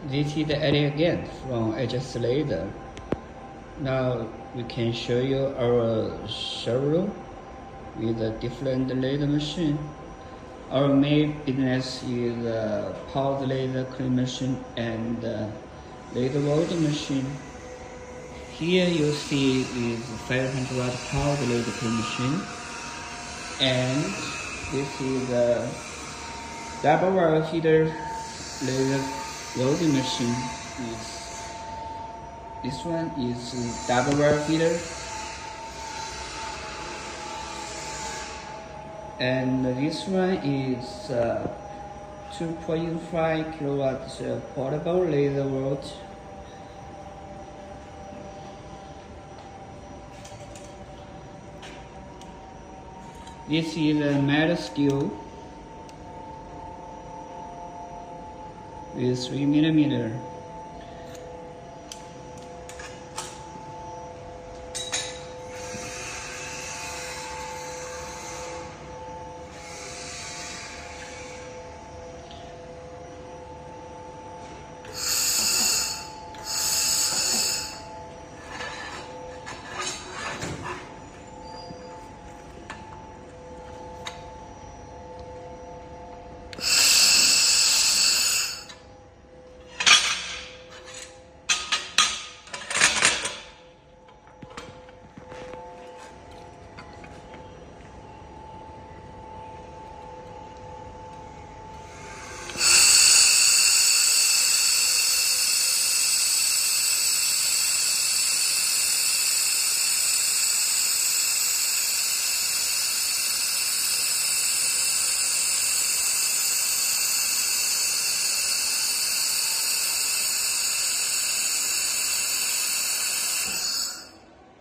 This is the area again from HS laser. Now we can show you our showroom with a different laser machine. Our main business is powered laser clean machine and laser welding machine. Here you see is 500 watt powered laser clean machine, and this is a double wire heater laser welding machine. This one is double wire heater, and this one is 2.5 kilowatts portable laser weld. This is a metal steel with 3mm.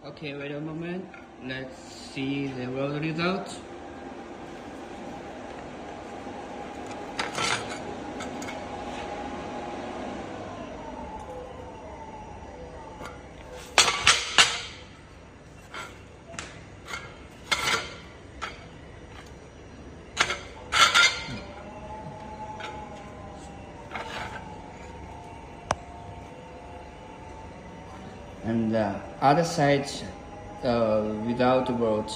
Okay, wait a moment. Let's see the weld result. And the other side without weld.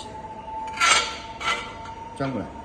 转过来。